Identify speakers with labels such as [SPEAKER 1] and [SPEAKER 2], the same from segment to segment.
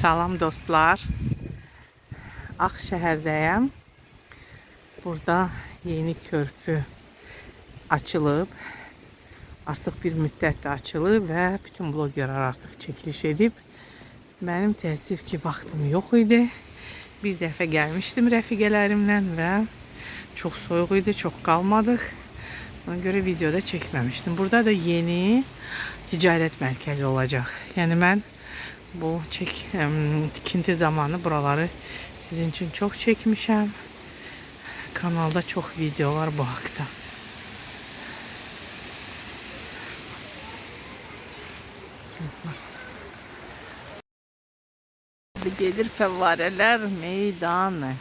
[SPEAKER 1] Salam dostlar. Akşehir'deyim. Burada yeni körpü açılıb. Artıq bir müddətdir açılıb və bütün blogerlər artıq çəkiliş edib. Mənim təəssüf ki vaxtım yox idi. Bir dəfə gəlmişdim rəfiqələrimlə və çox soyuq idi, çox qalmadıq. Ona görə videoda çəkməmişdim. Burada da yeni ticarət mərkəzi olacaq. Yəni mən bu tikinti zamanı buraları sizin için çok çekmişim. Kanalda çok video var bu haqda. Gelir fəvvarələr meydanı.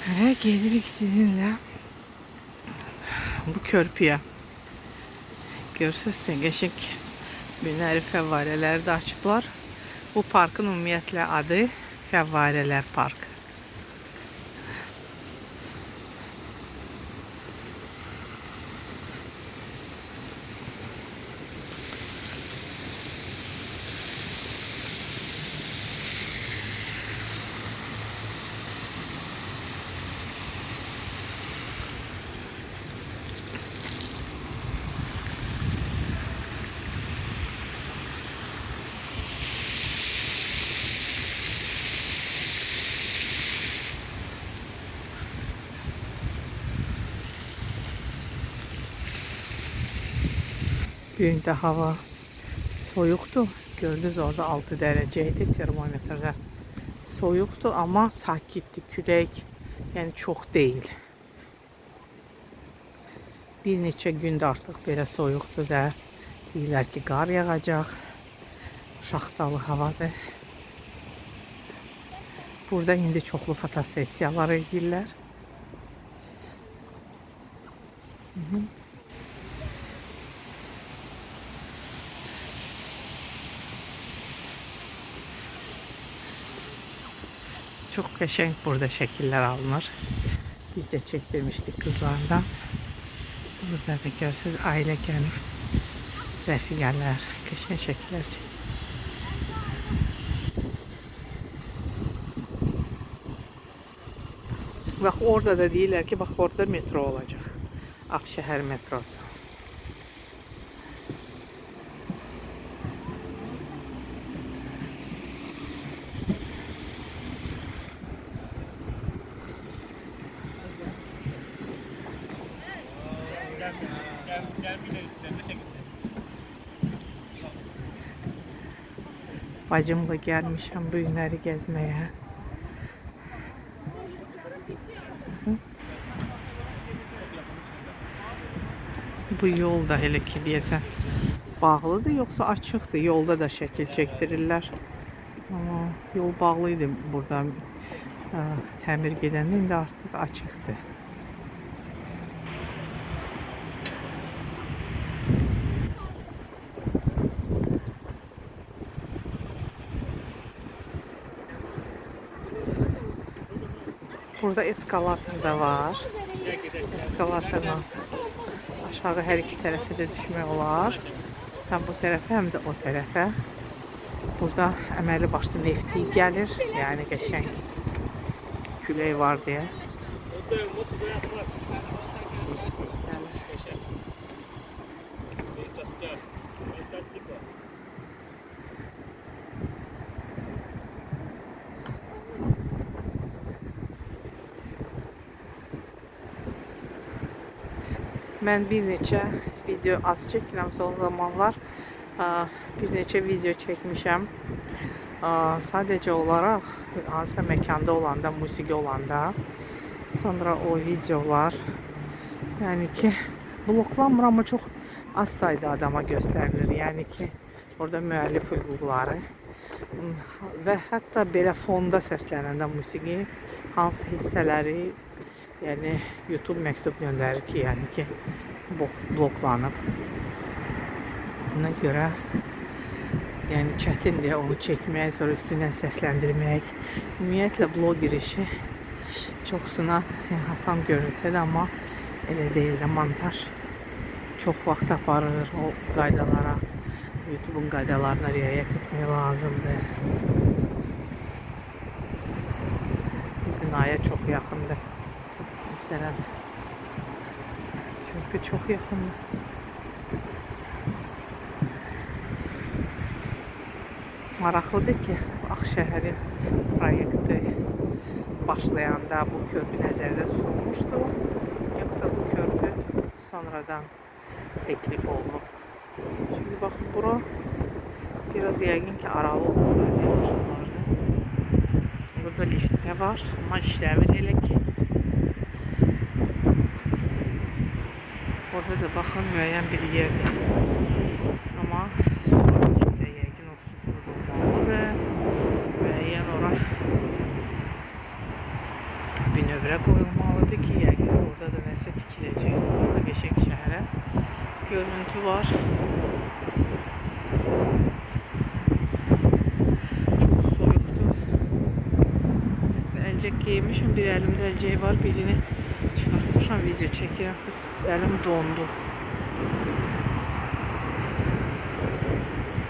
[SPEAKER 1] Ve gelirik sizinle bu körpüye. Görürsünüz ne geçik günləri fəvvarələri də açıblar. Bu parkın ümumiyyətlə adı Fəvvarələr Parkı. Bugün də hava soyuqdur. Gördünüz orada 6 dərəcəydi termometrdə. Soyuqdur amma sakitdir. Külək yəni çox deyil. Bir neçə gündə artıq belə soyuqdur da deyirlər ki qar yağacaq. Şaxtalı havadır. Burada indi çoxlu fotosessiyalar edirlər. Çok qəşəng burada şəkillər alınır. Biz də çəkdirmişdik kızlardan. Burada da görürsünüz ailə gəlib. Rəfiqələr, qəşəng şəkillər çəkir. Bax orada da deyirlər ki, bax orada metro olacaq. Akşehir metrosu. Bacımla gelmişim bu günləri gezmeye. Bu yol da hele ki deyəsən bağlıdır yoksa açıqdır. Yolda da şəkil çəkdirirlər. Ama yol bağlıydı burada təmir gedəndə, indi artıq açıqdır. Burada eskalator da var. Eskalatorla aşağı her iki tərəfə də düşmək olar. Hem bu tərəfə, hem də o tərəfə. Burada əməli başlı nefti gəlir. Yəni qəşəng külək var deyə. Mən bir neçə video az çəkirəm son zamanlar. Bir neçə video çəkmişəm. Sadəcə olaraq hansısa məkanda olanda, musiqi olanda. Sonra o videolar yəni ki bloklanmır amma çox az sayda adama göstərilir. Yəni ki orada müəllif hüquqları və hətta belə fonda səslənəndə musiqi hansı hissələri yani YouTube məktub göndərir ki, yəni ki bloklanıb. Buna görə yəni çətindir onu çəkmək, sonra üstündən səsləndirmək. Ümumiyyətlə bloger işi çoxsuna asan görünsə də, amma elə deyil də montaj çox vaxt aparır o qaydalara YouTube'un qaydalarına riayət etmək lazımdır. Binaya çox yaxındır. Məsələn, körpü çox yaxındır. Maraqlıdır ki, Ağşəhərin proyekti başlayanda bu körpü nəzərdə tutulmuşdu. Yoxsa bu körpü sonradan teklif olunub. Şimdi bakın bura biraz yəqin ki aralı olsaydı yaxşı olardı. Burada lift də var, amma işləmir elə ki. Orada da baxın müəyyən bir yerdir. Amma sonrakində yəqin o su qurulmalıdır. Müəyyən ora bünövrə qoyulmalıdır ki, yəqin ki orada da nəsə tikiləcək. Orada qəşəng şəhərə görüntü var. Çox soyuqdur. Əlcək giymişim, bir əlimdə əlcək var, birini çıxartmışam, video çəkirəm. Əlim dondu.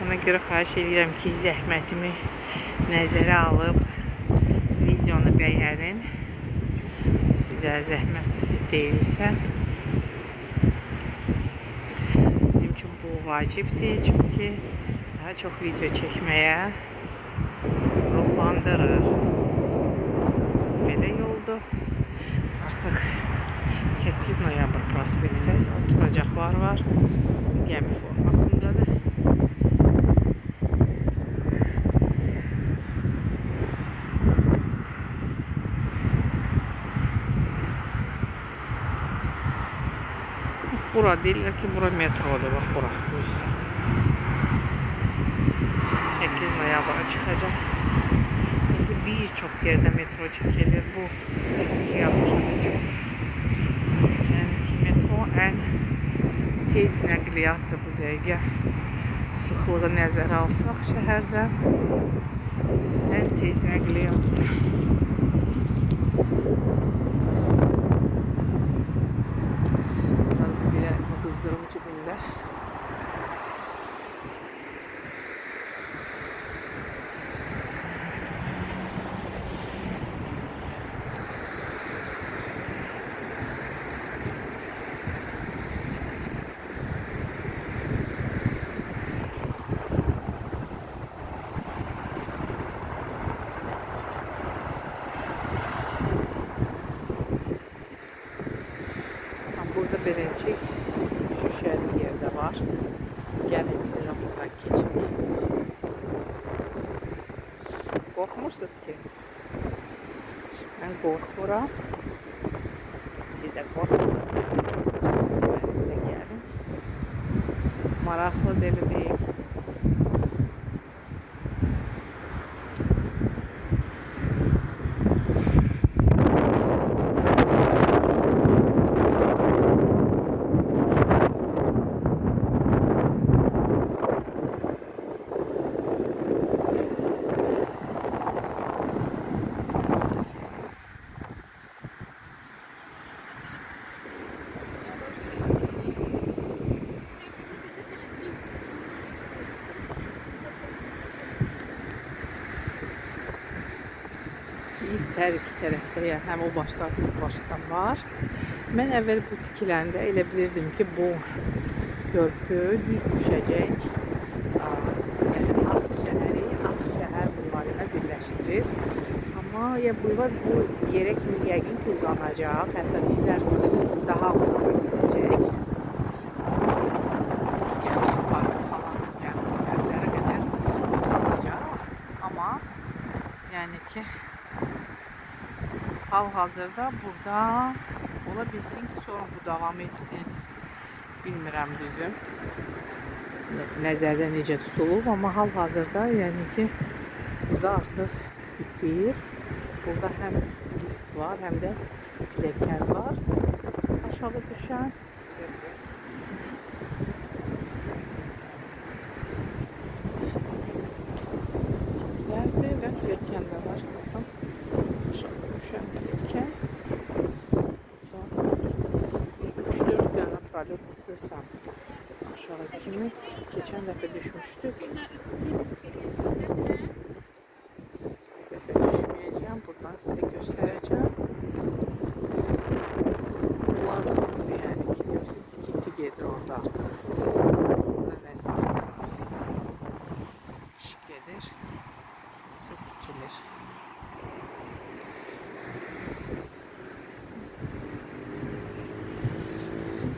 [SPEAKER 1] Ona görə xahiş edirəm ki, zəhmətimi nəzərə alıb videonu bəyənin. Sizə zəhmət deyilsə, bizim üçün bu vacibdir, çünki daha çox video çəkməyə ruhlandırır. Belə yoldur. Artıq 8 noyabr prospektdə oturacaqlar var. Gəmi formasındadır. Bura deyirlər ki, bura metrodur. Bax, bura. Bu hissə. 8 noyabra çıxacaq. İndi bir çox yerdə metro çəkilir. Bu çox yaxşıdır, çox. Yəni ki, metro ən tez nəqliyyatdır bu dəqiqə. Sıxlığı nəzərə alsaq şəhərdə ən tez nəqliyyatdır. Bir əlimi qızdırım cibində. Burada Berencik şüşəli yerdə var. Gəlin sizə buradan keçək. Qorxmursunuz ki? Mən qorxmuram. Siz də qorxmuram. Mənimlə gəlin. Maraqlı deli deyil. Lift hər iki tərəfdə, yəni həm o başdan, bu başdan var. Mən əvvəl bu tikiləndə elə bilirdim ki, bu körpü düz düşəcək. Yəni Ağşəhəri Ağşəhər bulvarı ilə birləşdirir. Amma ya bulvar bu yerə kimi yəqin ki uzanacaq. Hətta deyirlər daha uzağa gedəcək. Gənclik parkı falan, yəni tərəflərə qədər uzanacaq. Amma yəni ki hal-hazırda burada ola bilsin ki, sonra bu davam etsin. Bilmirəm düzüm. Nəzərdə necə tutulub, amma hal-hazırda yəni ki, burada artıq bitir. Burada həm lift var, həm də piləkən var. Aşağı düşən. Liftlərdir və piləkən də var. Baxın. Aşağı düşən piləkən. 3-4 dənə prolet düşürsən Aşağı kimi geçen dəfə düşmüşdük. Bu dəfə düşməyəcəm. Buradan sizə göstərəcəm. Bunlardan hamısı yəni ki, görürsünüz, tikinti gedir orada artıq. Burada nəsə artıq iş gedir. Nəsə tikilir.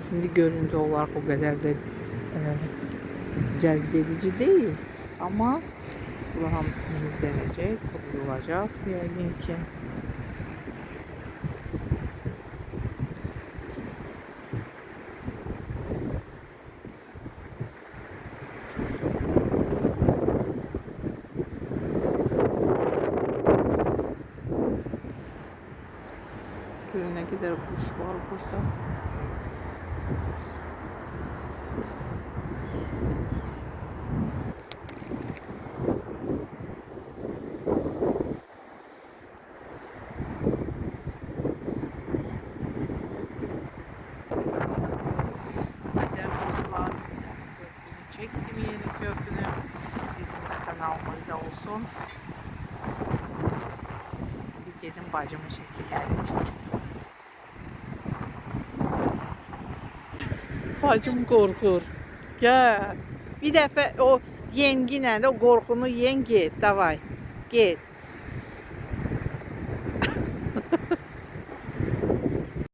[SPEAKER 1] Şimdi görüntü olarak o kadar da cezbedici değil ama bunlar hamısı temizlenecek, kurulacak yəqin ki. Görün ne kadar kuş var burada. Çektim yeni köprünü. Bizim de kanalımızda olsun. Bir gedim bacımın şekillerini çekeyim. Bacım korkur. Gel. Bir dəfə o yenginə də o qorxunu yen get. Davay. Get.